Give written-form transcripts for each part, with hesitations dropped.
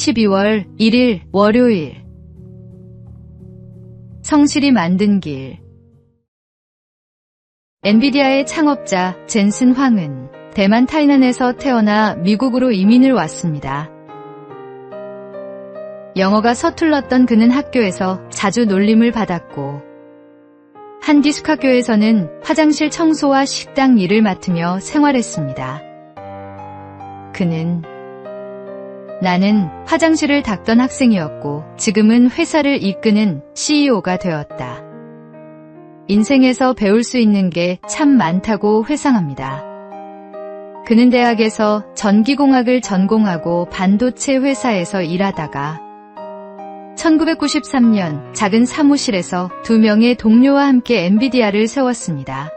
12월 1일 월요일. 성실히 만든 길. 엔비디아의 창업자 젠슨 황은 대만 타이난에서 태어나 미국으로 이민을 왔습니다. 영어가 서툴렀던 그는 학교에서 자주 놀림을 받았고 한 기숙학교에서는 화장실 청소와 식당 일을 맡으며 생활했습니다. 그는 나는 화장실을 닦던 학생이었고 지금은 회사를 이끄는 CEO가 되었다. 인생에서 배울 수 있는 게 참 많다고 회상합니다. 그는 대학에서 전기공학을 전공하고 반도체 회사에서 일하다가 1993년 작은 사무실에서 2명의 동료와 함께 엔비디아를 세웠습니다.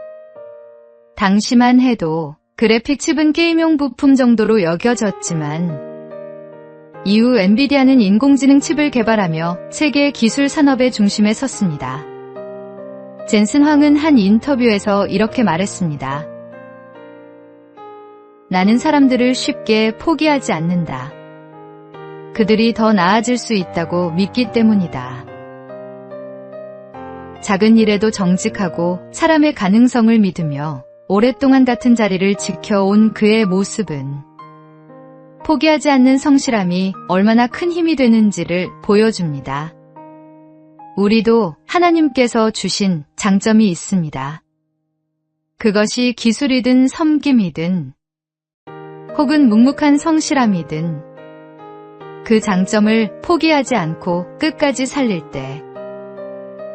당시만 해도 그래픽 칩은 게임용 부품 정도로 여겨졌지만 이후 엔비디아는 인공지능 칩을 개발하며 세계 기술 산업의 중심에 섰습니다. 젠슨 황은 한 인터뷰에서 이렇게 말했습니다. 나는 사람들을 쉽게 포기하지 않는다. 그들이 더 나아질 수 있다고 믿기 때문이다. 작은 일에도 정직하고 사람의 가능성을 믿으며 오랫동안 같은 자리를 지켜온 그의 모습은 포기하지 않는 성실함이 얼마나 큰 힘이 되는지를 보여줍니다. 우리도 하나님께서 주신 장점이 있습니다. 그것이 기술이든 섬김이든 혹은 묵묵한 성실함이든 그 장점을 포기하지 않고 끝까지 살릴 때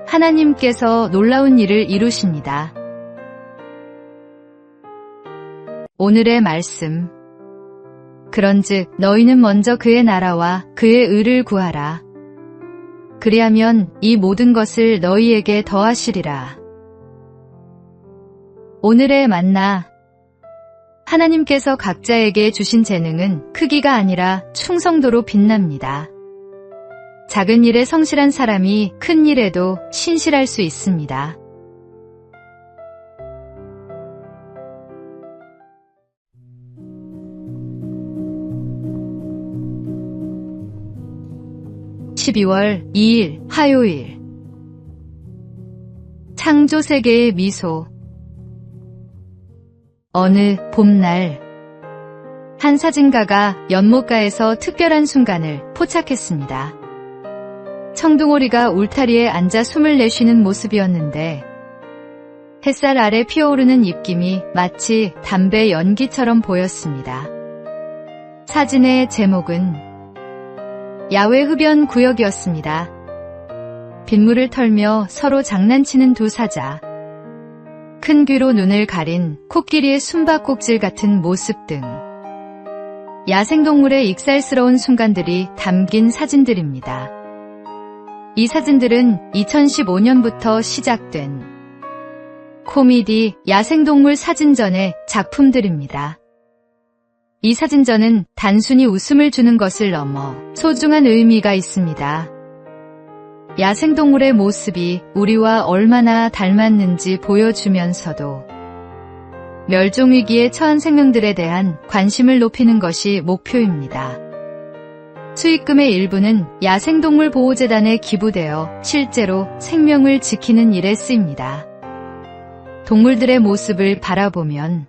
하나님께서 놀라운 일을 이루십니다. 오늘의 말씀. 그런즉 너희는 먼저 그의 나라와 그의 의를 구하라. 그리하면 이 모든 것을 너희에게 더하시리라. 오늘의 만나. 하나님께서 각자에게 주신 재능은 크기가 아니라 충성도로 빛납니다. 작은 일에 성실한 사람이 큰 일에도 신실할 수 있습니다. (12월 2일) 화요일. 창조 세계의 미소. 어느 봄날 한 사진가가 연못가에서 특별한 순간을 포착했습니다. 청둥오리가 울타리에 앉아 숨을 내쉬는 모습이었는데 햇살 아래 피어오르는 입김이 마치 담배 연기처럼 보였습니다. 사진의 제목은 야외 흡연 구역이었습니다. 빗물을 털며 서로 장난치는 두 사자, 큰 귀로 눈을 가린 코끼리의 숨바꼭질 같은 모습 등 야생동물의 익살스러운 순간들이 담긴 사진들입니다. 이 사진들은 2015년부터 시작된 코미디 야생동물 사진전의 작품들입니다. 이 사진전은 단순히 웃음을 주는 것을 넘어 소중한 의미가 있습니다. 야생동물의 모습이 우리와 얼마나 닮았는지 보여주면서도 멸종위기에 처한 생명들에 대한 관심을 높이는 것이 목표입니다. 수익금의 일부는 야생동물 보호재단에 기부되어 실제로 생명을 지키는 일에 쓰입니다. 동물들의 모습을 바라보면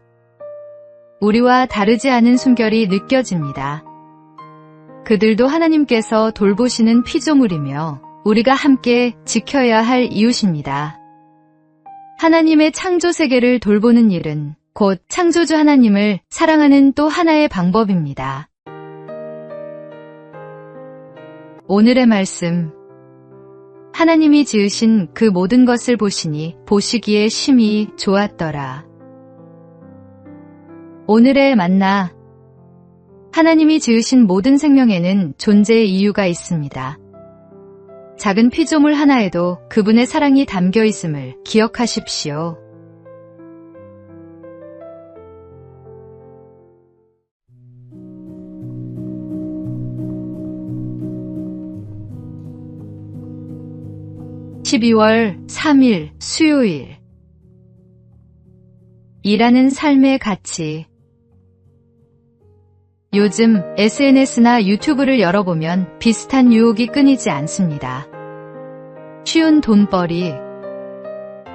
우리와 다르지 않은 숨결이 느껴집니다. 그들도 하나님께서 돌보시는 피조물이며 우리가 함께 지켜야 할 이웃입니다. 하나님의 창조 세계를 돌보는 일은 곧 창조주 하나님을 사랑하는 또 하나의 방법입니다. 오늘의 말씀. 하나님이 지으신 그 모든 것을 보시니 보시기에 심히 좋았더라. 오늘의 만나. 하나님이 지으신 모든 생명에는 존재의 이유가 있습니다. 작은 피조물 하나에도 그분의 사랑이 담겨 있음을 기억하십시오. (12월 3일) 수요일. 일하는 삶의 가치. 요즘 SNS나 유튜브를 열어보면 비슷한 유혹이 끊이지 않습니다. 쉬운 돈벌이,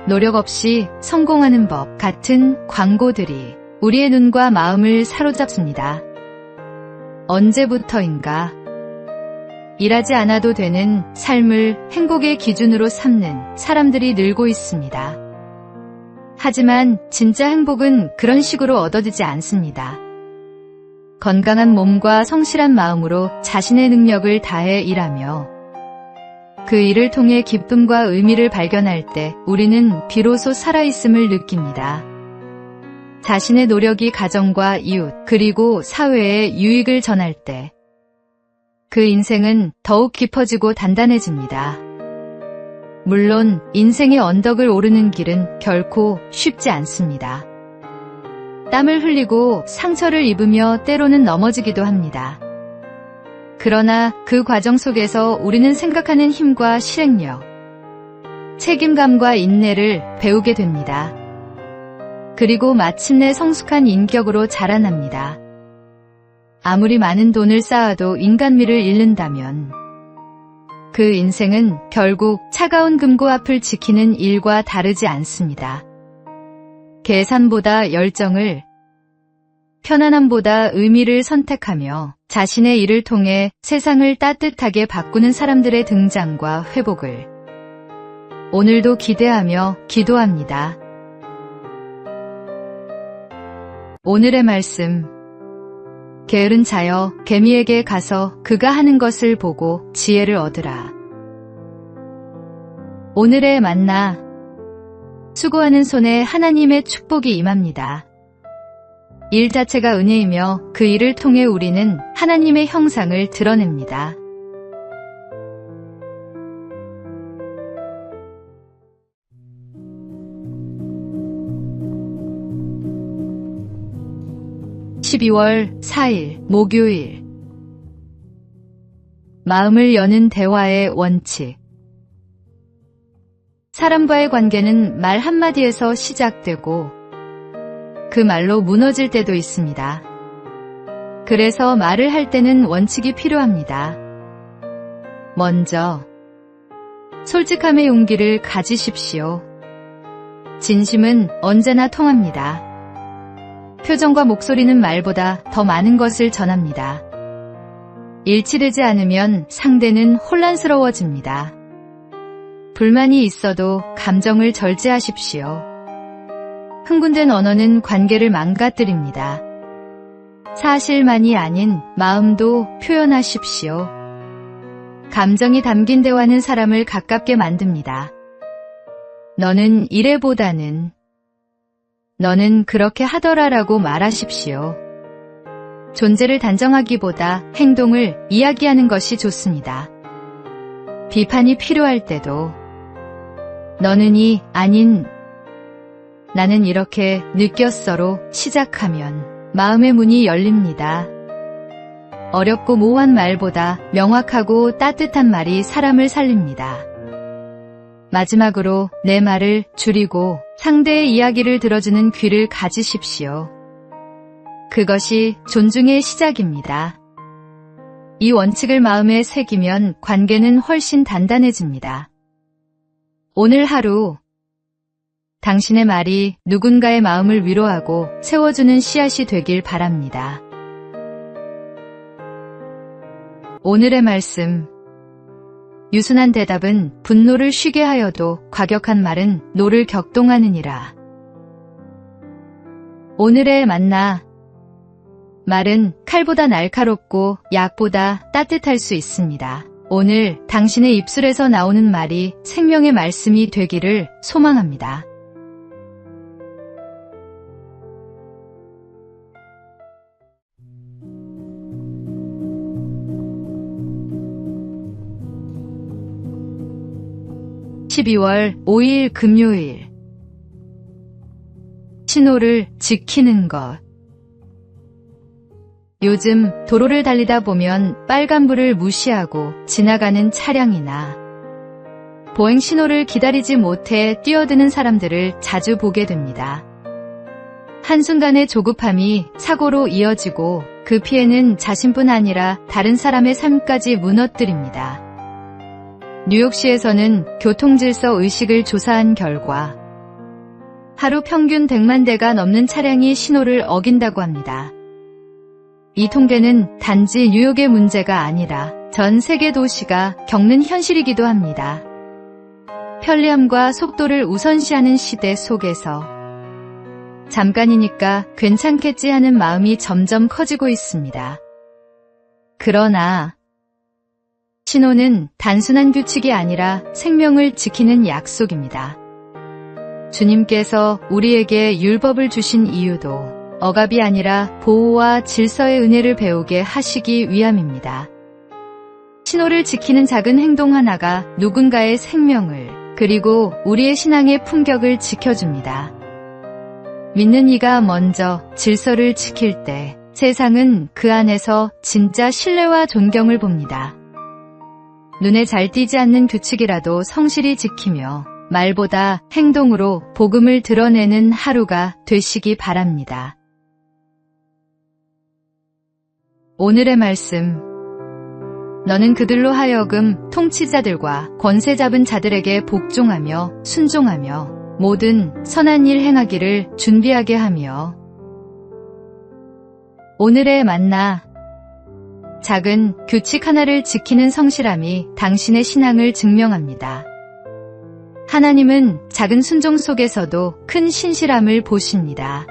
노력 없이 성공하는 법 같은 광고들이 우리의 눈과 마음을 사로잡습니다. 언제부터인가 일하지 않아도 되는 삶을 행복의 기준으로 삼는 사람들이 늘고 있습니다. 하지만 진짜 행복은 그런 식으로 얻어지지 않습니다. 건강한 몸과 성실한 마음으로 자신의 능력을 다해 일하며 그 일을 통해 기쁨과 의미를 발견할 때 우리는 비로소 살아있음을 느낍니다. 자신의 노력이 가정과 이웃 그리고 사회에 유익을 전할 때 그 인생은 더욱 깊어지고 단단해집니다. 물론 인생의 언덕을 오르는 길은 결코 쉽지 않습니다. 땀을 흘리고 상처를 입으며 때로는 넘어지기도 합니다. 그러나 그 과정 속에서 우리는 생각하는 힘과 실행력, 책임감과 인내를 배우게 됩니다. 그리고 마침내 성숙한 인격으로 자라납니다. 아무리 많은 돈을 쌓아도 인간미를 잃는다면 그 인생은 결국 차가운 금고 앞을 지키는 일과 다르지 않습니다. 계산보다 열정을, 편안함보다 의미를 선택하며 자신의 일을 통해 세상을 따뜻하게 바꾸는 사람들의 등장과 회복을 오늘도 기대하며 기도합니다. 오늘의 말씀. 게으른 자여 개미에게 가서 그가 하는 것을 보고 지혜를 얻으라. 오늘의 만나. 수고하는 손에 하나님의 축복이 임합니다. 일 자체가 은혜이며 그 일을 통해 우리는 하나님의 형상을 드러냅니다. (12월 4일) 목요일. 마음을 여는 대화의 원칙. 사람과의 관계는 말 한마디에서 시작되고 그 말로 무너질 때도 있습니다. 그래서 말을 할 때는 원칙이 필요합니다. 먼저, 솔직함의 용기를 가지십시오. 진심은 언제나 통합니다. 표정과 목소리는 말보다 더 많은 것을 전합니다. 일치되지 않으면 상대는 혼란스러워집니다. 불만이 있어도 감정을 절제하십시오. 흥분된 언어는 관계를 망가뜨립니다. 사실만이 아닌 마음도 표현하십시오. 감정이 담긴 대화는 사람을 가깝게 만듭니다. 너는 이래보다는 너는 그렇게 하더라라고 말하십시오. 존재를 단정하기보다 행동을 이야기하는 것이 좋습니다. 비판이 필요할 때도 너는이 아닌 나는 이렇게 느꼈어로 시작하면 마음의 문이 열립니다. 어렵고 모호한 말보다 명확하고 따뜻한 말이 사람을 살립니다. 마지막으로 내 말을 줄이고 상대의 이야기를 들어주는 귀를 가지십시오. 그것이 존중의 시작입니다. 이 원칙을 마음에 새기면 관계는 훨씬 단단해집니다. 오늘 하루, 당신의 말이 누군가의 마음을 위로하고 세워주는 씨앗이 되길 바랍니다. 오늘의 말씀. 유순한 대답은 분노를 쉬게 하여도 과격한 말은 노를 격동하느니라. 오늘의 만나. 말은 칼보다 날카롭고 약보다 따뜻할 수 있습니다. 오늘 당신의 입술에서 나오는 말이 생명의 말씀이 되기를 소망합니다. (12월 5일) 금요일. 신호를 지키는 것. 요즘 도로를 달리다 보면 빨간불을 무시하고 지나가는 차량이나 보행 신호를 기다리지 못해 뛰어드는 사람들을 자주 보게 됩니다. 한순간의 조급함이 사고로 이어지고 그 피해는 자신뿐 아니라 다른 사람의 삶까지 무너뜨립니다. 뉴욕시에서는 교통질서 의식을 조사한 결과 하루 평균 100만 대가 넘는 차량이 신호를 어긴다고 합니다. 이 통계는 단지 뉴욕의 문제가 아니라 전 세계 도시가 겪는 현실이기도 합니다. 편리함과 속도를 우선시하는 시대 속에서 잠깐이니까 괜찮겠지 하는 마음이 점점 커지고 있습니다. 그러나 신호는 단순한 규칙이 아니라 생명을 지키는 약속입니다. 주님께서 우리에게 율법을 주신 이유도 억압이 아니라 보호와 질서의 은혜를 배우게 하시기 위함입니다. 신호를 지키는 작은 행동 하나가 누군가의 생명을 그리고 우리의 신앙의 품격을 지켜줍니다. 믿는 이가 먼저 질서를 지킬 때 세상은 그 안에서 진짜 신뢰와 존경을 봅니다. 눈에 잘 띄지 않는 규칙이라도 성실히 지키며 말보다 행동으로 복음을 드러내는 하루가 되시기 바랍니다. 오늘의 말씀. 너는 그들로 하여금 통치자들과 권세 잡은 자들에게 복종하며 순종하며 모든 선한 일 행하기를 준비하게 하며. 오늘의 만나. 작은 규칙 하나를 지키는 성실함이 당신의 신앙을 증명합니다. 하나님은 작은 순종 속에서도 큰 신실함을 보십니다.